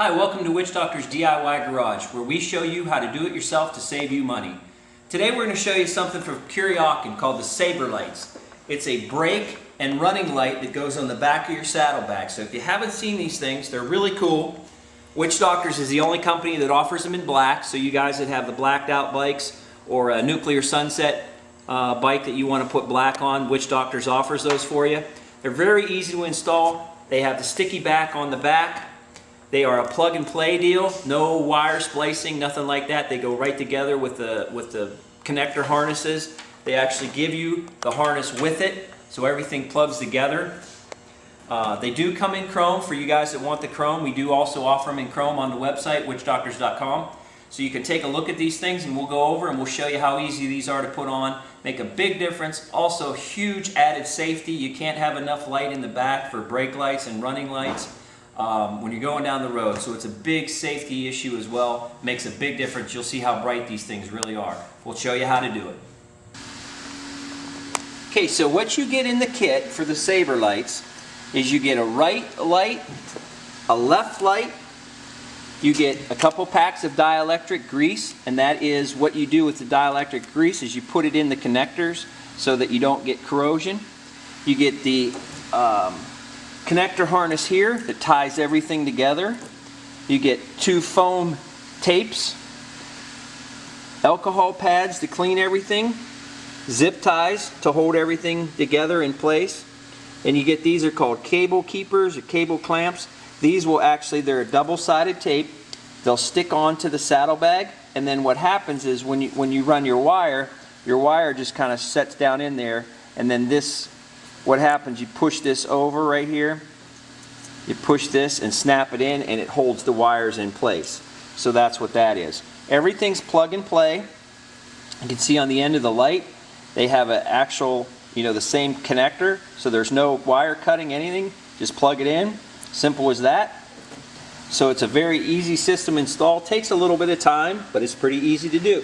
Hi, welcome to Witchdoctors DIY Garage, where we show you how to do it yourself to save you money. Today we're going to show you something from Kuryakyn called the Saber lights. It's a brake and running light that goes on the back of your saddlebag. So if you haven't seen these things, they're really cool. Witchdoctors is the only company that offers them in black, so you guys that have the blacked out bikes or a nuclear sunset bike that you want to put black on, Witchdoctors offers those for you. They're very easy to install. They have the sticky back on the back. They are a plug and play deal, no wire splicing, nothing like that. They go right together with the connector harnesses. They actually give you the harness with it, so everything plugs together. They do come in chrome for you guys that want the chrome. We do also offer them in chrome on the website, witchdoctors.com. So you can take a look at these things and we'll go over and we'll show you how easy these are to put on. Make a big difference. Also huge added safety. You can't have enough light in the back for brake lights and running lights when you're going down the road. So it's a big safety issue as well. Makes a big difference. You'll see how bright these things really are. We'll show you how to do it. Okay, so what you get in the kit for the Saber lights is you get a right light, a left light, you get a couple packs of dielectric grease, and that is what you do with the dielectric grease is you put it in the connectors so that you don't get corrosion. You get the connector harness here that ties everything together. You get 2 foam tapes, alcohol pads to clean everything, zip ties to hold everything together in place, and you get, these are called cable keepers or cable clamps. These will actually, they're a double-sided tape. They'll stick onto the saddlebag, and then what happens is when you run your wire just kind of sets down in there, and then this, what happens, you push this over right here, you push this and snap it in, and it holds the wires in place. So that's what that is. Everything's plug and play. You can see on the end of the light, they have an actual, the same connector, so there's no wire cutting anything. Just plug it in. Simple as that. So it's a very easy system install. Takes a little bit of time, but it's pretty easy to do.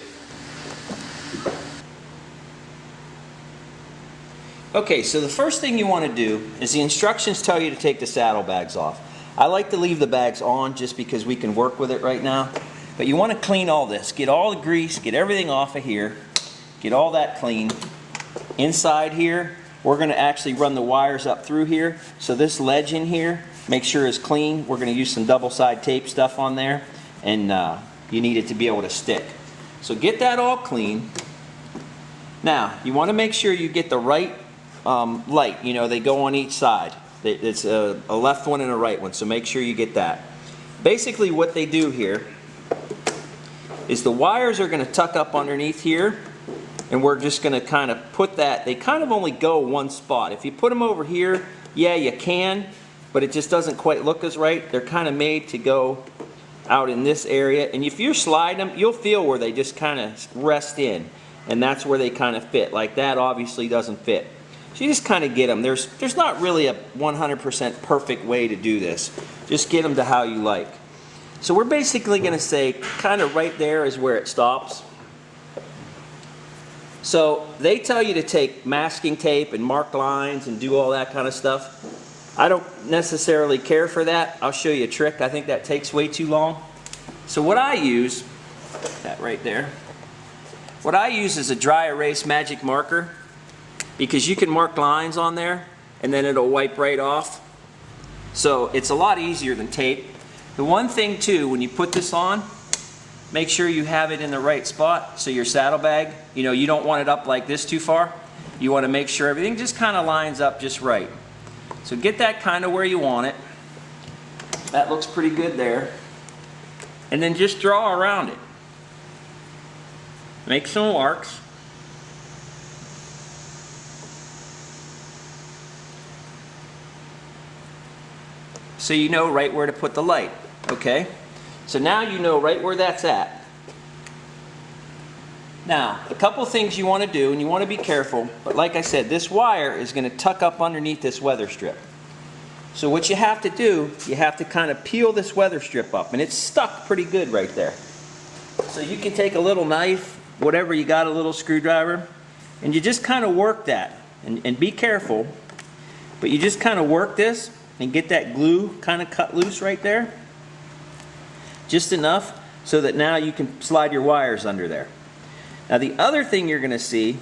Okay, so the first thing you want to do is the instructions tell you to take the saddlebags off. I like to leave the bags on just because we can work with it right now. But you want to clean all this. Get all the grease, get everything off of here. Get all that clean. Inside here, we're going to actually run the wires up through here. So this ledge in here, make sure it's clean. We're going to use some double-side tape stuff on there, and you need it to be able to stick. So get that all clean. Now, you want to make sure you get the right light. They go on each side. It's a left one and a right one, so make sure you get that. Basically what they do here is the wires are going to tuck up underneath here, and we're just going to kind of put that, they kind of only go one spot. If you put them over here, yeah, you can, but it just doesn't quite look as right. They're kind of made to go out in this area, and if you're sliding them, you'll feel where they just kind of rest in, and that's where they kind of fit. Like that obviously doesn't fit. So you just kind of get them. There's not really a 100% perfect way to do this. Just get them to how you like. So we're basically going to say kind of right there is where it stops. So they tell you to take masking tape and mark lines and do all that kind of stuff. I don't necessarily care for that. I'll show you a trick. I think that takes way too long. So what I use, that right there, what I use is a dry erase magic marker, because you can mark lines on there and then it'll wipe right off. So it's a lot easier than tape. The one thing too, when you put this on, make sure you have it in the right spot. So your saddlebag, you don't want it up like this too far. You want to make sure everything just kind of lines up just right. So get that kind of where you want it. That looks pretty good there. And then just draw around it. Make some marks. So you know right where to put the light, okay? So now you know right where that's at. Now, a couple things you want to do, and you want to be careful, but like I said, this wire is going to tuck up underneath this weather strip. So what you have to do, you have to kind of peel this weather strip up, and it's stuck pretty good right there. So you can take a little knife, whatever you got, a little screwdriver, and you just kind of work that, and be careful, but you just kind of work this and get that glue kind of cut loose right there. just enough so that now you can slide your wires under there. Now the other thing you're going to see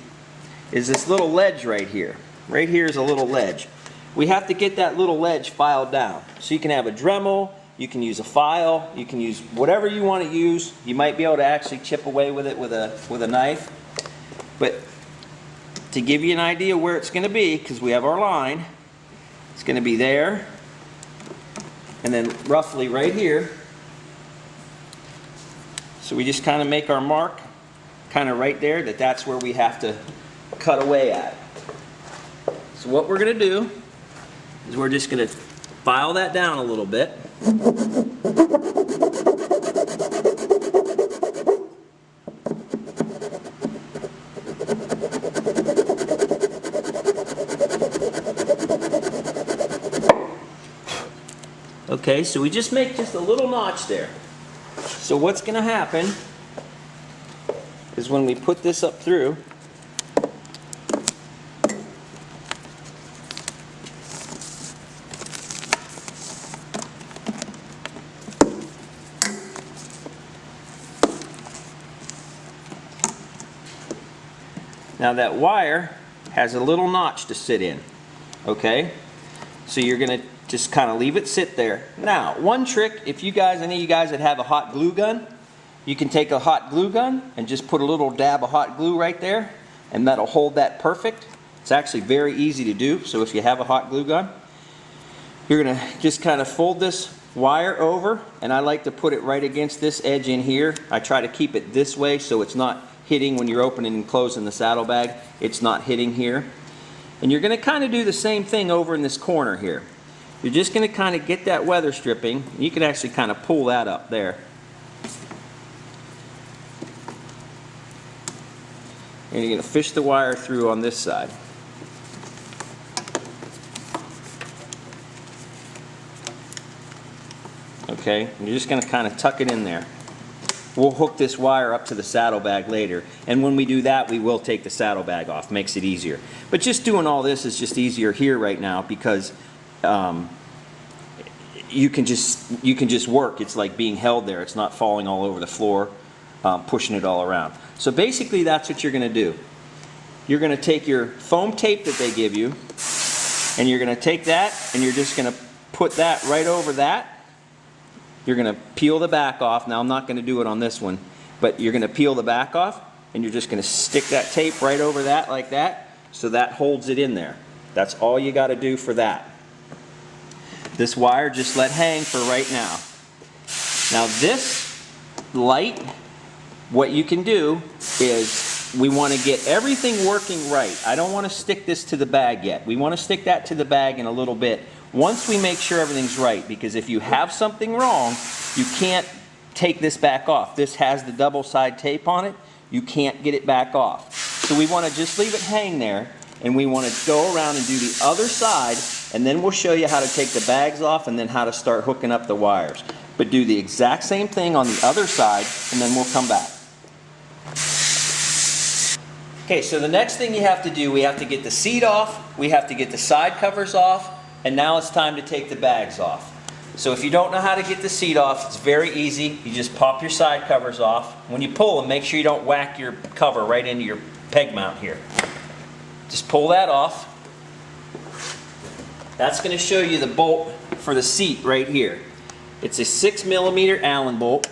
is this little ledge right here. Right here is a little ledge. We have to get that little ledge filed down. So you can have a Dremel, you can use a file, you can use whatever you want to use. You might be able to actually chip away with it with a knife. But to give you an idea where it's going to be, because we have our line, it's going to be there, and then roughly right here. So we just kind of make our mark, kind of right there, that's where we have to cut away at. So what we're going to do is we're just going to file that down a little bit. Okay, so we just make just a little notch there. So what's going to happen is when we put this up through, now that wire has a little notch to sit in, okay? So you're going to just kind of leave it sit there. Now, one trick, if you guys, any of you guys that have a hot glue gun, you can take a hot glue gun and just put a little dab of hot glue right there, and that'll hold that perfect. It's actually very easy to do, so if you have a hot glue gun, you're going to just kind of fold this wire over, and I like to put it right against this edge in here. I try to keep it this way so it's not hitting when you're opening and closing the saddlebag. It's not hitting here. And you're going to kind of do the same thing over in this corner here. You're just going to kind of get that weather stripping. You can actually kind of pull that up there. And you're going to fish the wire through on this side. Okay, and you're just going to kind of tuck it in there. We'll hook this wire up to the saddlebag later, and when we do that, we will take the saddlebag off. Makes it easier. But just doing all this is just easier here right now because you can just work. It's like being held there. It's not falling all over the floor, pushing it all around. So basically, that's what you're going to do. You're going to take your foam tape that they give you, and you're going to take that, and you're just going to put that right over that. You're going to peel the back off. Now, I'm not going to do it on this one, but you're going to peel the back off, and you're just going to stick that tape right over that like that, so that holds it in there. That's all you got to do for that. This wire just let hang for right now. Now this light, what you can do is we want to get everything working right. I don't want to stick this to the bag yet. We want to stick that to the bag in a little bit once we make sure everything's right, because if you have something wrong, you can't take this back off. This has the double side tape on it. You can't get it back off. So we want to just leave it hang there, and we want to go around and do the other side, and then we'll show you how to take the bags off and then how to start hooking up the wires. But do the exact same thing on the other side, and then we'll come back. Okay, so the next thing you have to do, we have to get the seat off, we have to get the side covers off, and now it's time to take the bags off. So if you don't know how to get the seat off, it's very easy. You just pop your side covers off. When you pull them, make sure you don't whack your cover right into your peg mount here. Just pull that off. That's going to show you the bolt for the seat right here. It's a 6mm Allen bolt.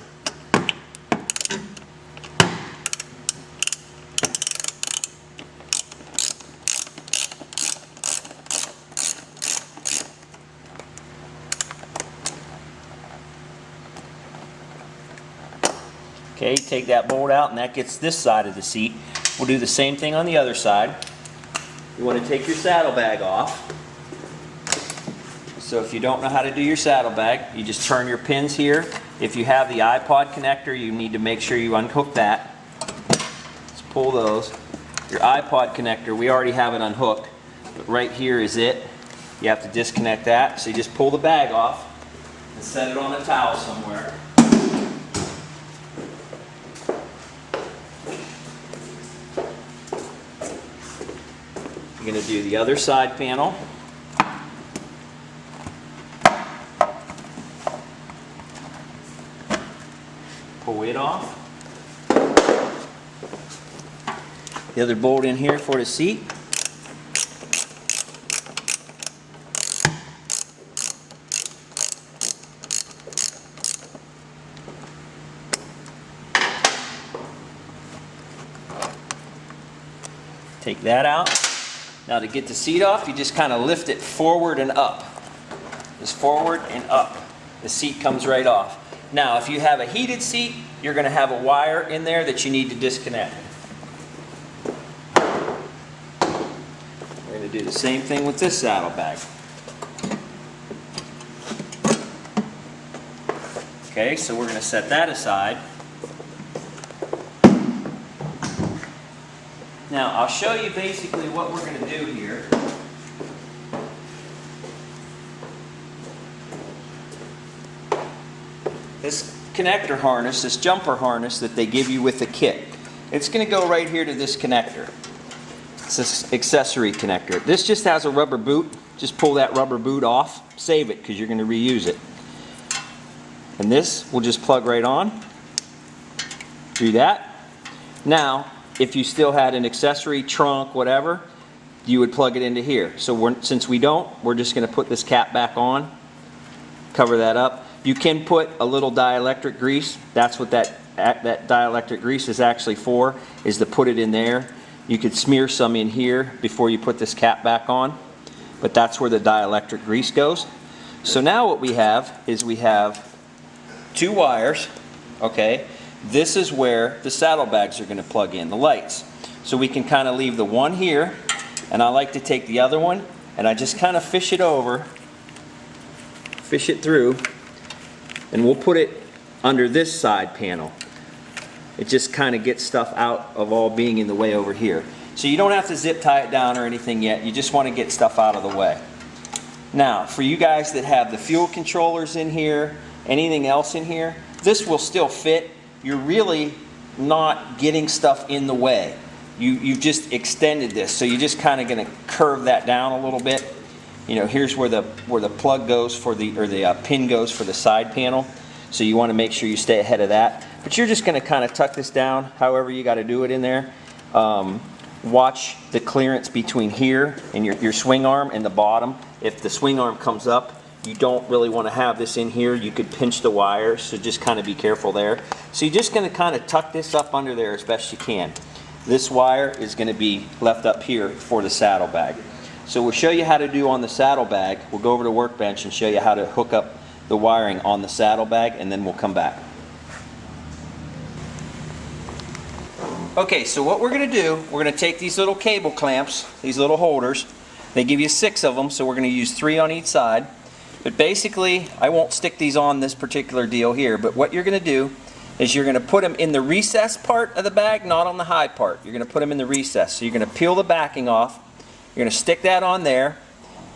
Okay, take that bolt out, and that gets this side of the seat. We'll do the same thing on the other side. You want to take your saddlebag off. So if you don't know how to do your saddlebag, you just turn your pins here. If you have the iPod connector, you need to make sure you unhook that. Let's pull those. Your iPod connector, we already have it unhooked, but right here is it. You have to disconnect that. So you just pull the bag off and set it on a towel somewhere. You're going to do the other side panel. throw it off. The other bolt in here for the seat. Take that out. Now to get the seat off, you just kind of lift it forward and up. Just forward and up. The seat comes right off. Now if you have a heated seat, you're going to have a wire in there that you need to disconnect. We're going to do the same thing with this saddlebag. Okay, so we're going to set that aside. Now, I'll show you basically what we're going to do here. This connector harness, this jumper harness that they give you with the kit, it's going to go right here to this connector. It's this accessory connector. This just has a rubber boot. Just pull that rubber boot off, save it because you're going to reuse it. And this will just plug right on. Do that. Now, if you still had an accessory, trunk, whatever, you would plug it into here. So since we don't, we're just going to put this cap back on, cover that up. You can put a little dielectric grease. That's what that dielectric grease is actually for, is to put it in there. You could smear some in here before you put this cap back on, but that's where the dielectric grease goes. So now what we have is we have two wires, okay? This is where the saddlebags are going to plug in, the lights. So we can kind of leave the one here, and I like to take the other one, and I just kind of fish it over, fish it through, and we'll put it under this side panel. It just kind of gets stuff out of all being in the way over here. So you don't have to zip tie it down or anything yet, you just want to get stuff out of the way. Now, for you guys that have the fuel controllers in here, anything else in here, this will still fit. You're really not getting stuff in the way. You've just extended this, so you're just kind of going to curve that down a little bit. You know, here's where the plug goes for the pin goes for the side panel. So you want to make sure you stay ahead of that. But you're just going to kind of tuck this down, however you got to do it in there. Watch the clearance between here and your swing arm and the bottom. If the swing arm comes up, you don't really want to have this in here. You could pinch the wires, so just kind of be careful there. So you're just going to kind of tuck this up under there as best you can. This wire is going to be left up here for the saddlebag. So we'll show you how to do on the saddlebag. We'll go over to the workbench and show you how to hook up the wiring on the saddlebag, and then we'll come back. Okay, so what we're going to do, we're going to take these little cable clamps, these little holders. They give you 6 of them, so we're going to use 3 on each side. But basically, I won't stick these on this particular deal here, but what you're going to do is you're going to put them in the recess part of the bag, not on the high part. You're going to put them in the recess. So you're going to peel the backing off. You're going to stick that on there.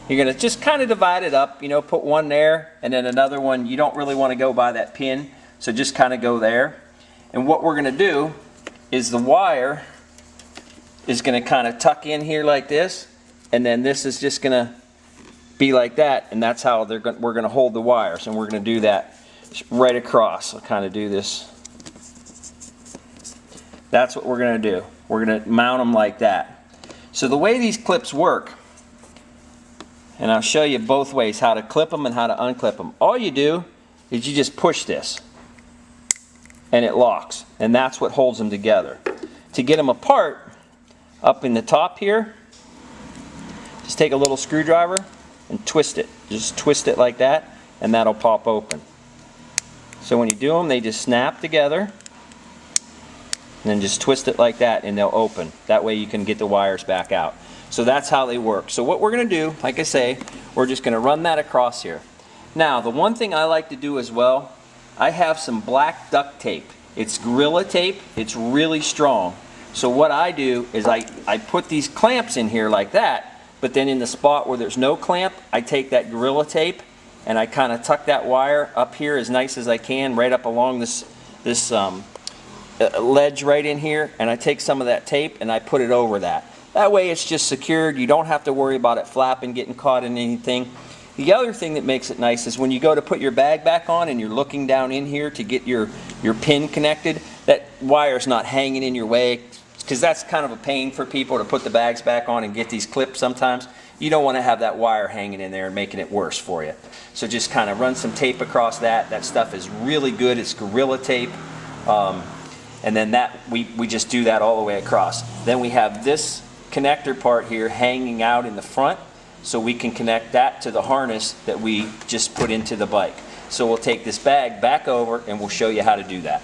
You're going to just kind of divide it up, you know, put one there and then another one. You don't really want to go by that pin, so just kind of go there. And what we're going to do is the wire is going to kind of tuck in here like this, and then this is just going to be like that, and that's how we're going to hold the wires, and we're going to do that right across. I'll kind of do this. That's what we're going to do. We're going to mount them like that. So the way these clips work, and I'll show you both ways how to clip them and how to unclip them. All you do is you just push this, and it locks, and that's what holds them together. To get them apart, up in the top here, just take a little screwdriver and twist it. Just twist it like that, and that'll pop open. So when you do them, they just snap together, and then just twist it like that, and they'll open. That way you can get the wires back out. So that's how they work. So what we're going to do, like I say, we're just going to run that across here. Now, the one thing I like to do as well, I have some black duct tape. It's Gorilla tape. It's really strong. So what I do is I put these clamps in here like that, but then in the spot where there's no clamp, I take that Gorilla tape and I kind of tuck that wire up here as nice as I can, right up along this ledge right in here, and I take some of that tape and I put it over that. That way it's just secured. You don't have to worry about it flapping, getting caught in anything. The other thing that makes it nice is when you go to put your bag back on and you're looking down in here to get your pin connected, that wire's not hanging in your way, because that's kind of a pain for people to put the bags back on and get these clips sometimes. You don't want to have that wire hanging in there and making it worse for you. So just kind of run some tape across that. That stuff is really good. It's Gorilla Tape. And then that we just do that all the way across. Then we have this connector part here hanging out in the front, so we can connect that to the harness that we just put into the bike. So we'll take this bag back over and we'll show you how to do that.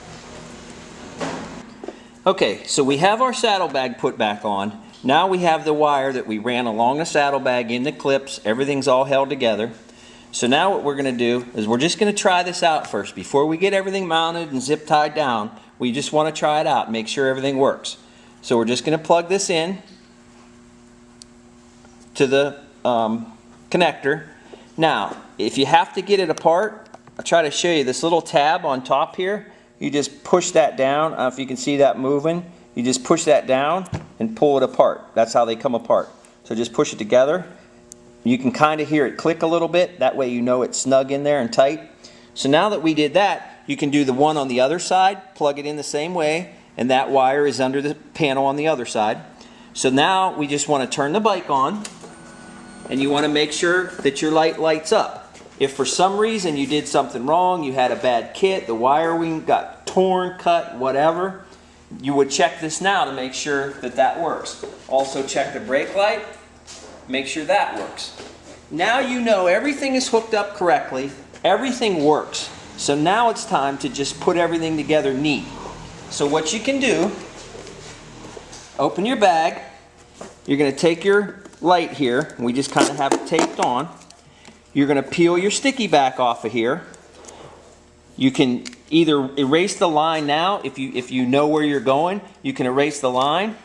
Okay, so we have our saddlebag put back on. Now we have the wire that we ran along the saddlebag in the clips. Everything's all held together. So now what we're going to do is we're just going to try this out first. Before we get everything mounted and zip tied down, we just want to try it out and make sure everything works. So we're just going to plug this in to the connector. Now, if you have to get it apart, I'll try to show you this little tab on top here. You just push that down. I don't know if you can see that moving. You just push that down and pull it apart. That's how they come apart. So just push it together. You can kind of hear it click a little bit. That way you know it's snug in there and tight. So now that we did that, you can do the one on the other side, plug it in the same way, and that wire is under the panel on the other side. So now we just want to turn the bike on, and you want to make sure that your light lights up. If for some reason you did something wrong, you had a bad kit, the wiring got torn, cut, whatever, you would check this now to make sure that that works. Also check the brake light, make sure that works. Now you know everything is hooked up correctly, everything works. So now it's time to just put everything together neat. So what you can do, open your bag, you're going to take your light here, we just kind of have it taped on. You're going to peel your sticky back off of here. You can either erase the line now, if you know where you're going, you can erase the line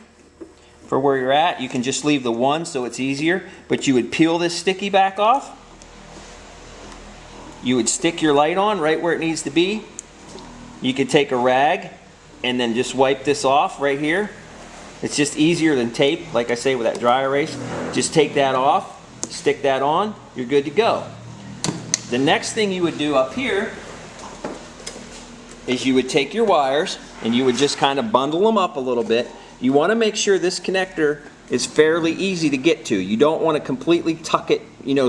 for where you're at. You can just leave the one so it's easier, but you would peel this sticky back off. You would stick your light on right where it needs to be. You could take a rag and then just wipe this off right here. It's just easier than tape, like I say with that dry erase. Just take that off, stick that on, you're good to go. The next thing you would do up here is you would take your wires and you would just kind of bundle them up a little bit. You want to make sure this connector is fairly easy to get to. You don't want to completely tuck it,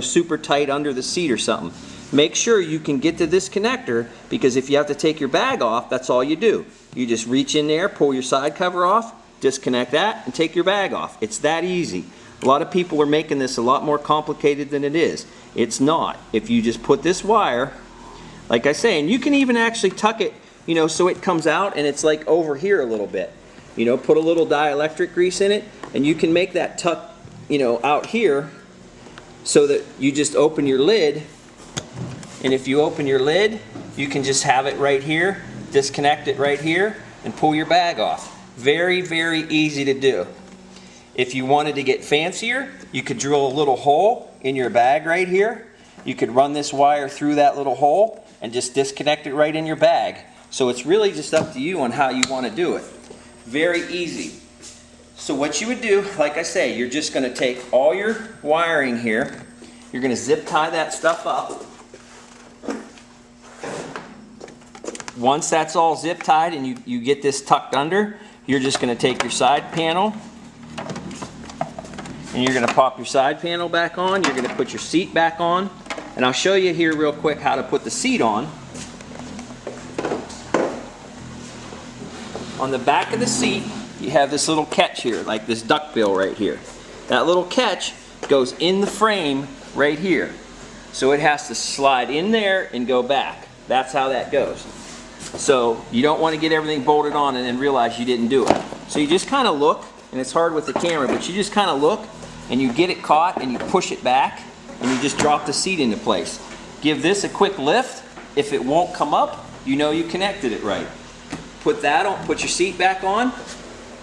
super tight under the seat or something. Make sure you can get to this connector, because if you have to take your bag off, that's all you do. You just reach in there, pull your side cover off, disconnect that, and take your bag off. It's that easy. A lot of people are making this a lot more complicated than it is. It's not. If you just put this wire, like I say, and you can even actually tuck it, so it comes out and it's like over here a little bit. Put a little dielectric grease in it, and you can make that tuck, out here, so that you just open your lid. And if you open your lid, you can just have it right here, disconnect it right here, and pull your bag off. Very, very easy to do. If you wanted to get fancier, you could drill a little hole in your bag right here. You could run this wire through that little hole and just disconnect it right in your bag. So it's really just up to you on how you want to do it. Very easy. So what you would do, like I say, you're just going to take all your wiring here. You're going to zip tie that stuff up. Once that's all zip tied and you get this tucked under, you're just going to take your side panel and you're going to pop your side panel back on. You're going to put your seat back on, and I'll show you here real quick how to put the seat on. On the back of the seat, you have this little catch here, like this duckbill right here. That little catch goes in the frame right here. So it has to slide in there and go back. That's how that goes. So you don't want to get everything bolted on and then realize you didn't do it. So you just kind of look, and it's hard with the camera, but you just kind of look and you get it caught and you push it back and you just drop the seat into place. Give this a quick lift. If it won't come up, you know you connected it right. Put that on, put your seat back on,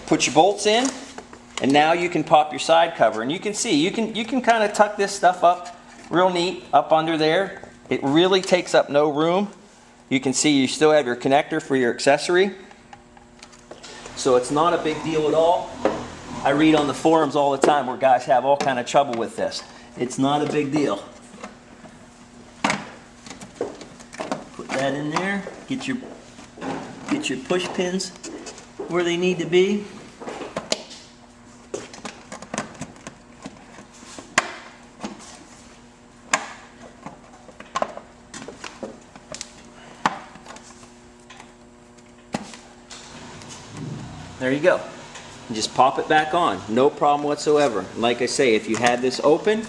put your bolts in, and now you can pop your side cover. And you can see, you can kind of tuck this stuff up real neat up under there. It really takes up no room. You can see you still have your connector for your accessory. So it's not a big deal at all. I read on the forums all the time where guys have all kind of trouble with this. It's not a big deal. that in there. Get your push pins where they need to be. There you go. And just pop it back on. No problem whatsoever. Like I say, if you had this open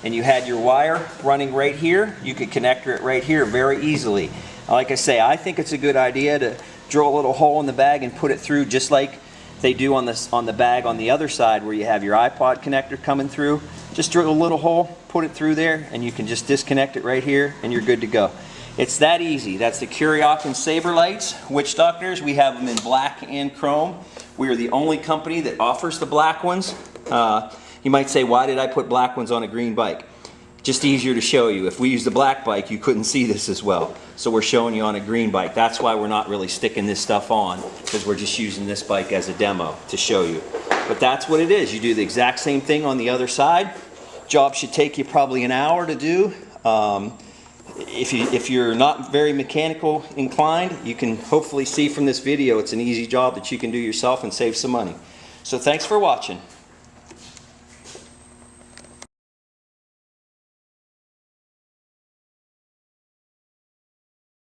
and you had your wire running right here, you could connect it right here very easily. Like I say, I think it's a good idea to drill a little hole in the bag and put it through just like they do on the bag on the other side where you have your iPod connector coming through. Just drill a little hole, put it through there, and you can just disconnect it right here and you're good to go. It's that easy. That's the Kuryakyn Saber lights, Witchdoctors. We have them in black and chrome. We are the only company that offers the black ones. You might say, why did I put black ones on a green bike? Just easier to show you. If we used the black bike, you couldn't see this as well. So we're showing you on a green bike. That's why we're not really sticking this stuff on, because we're just using this bike as a demo to show you. But that's what it is. You do the exact same thing on the other side. Job should take you probably an hour to do. If you're not very mechanical inclined, you can hopefully see from this video it's an easy job that you can do yourself and save some money. So thanks for watching.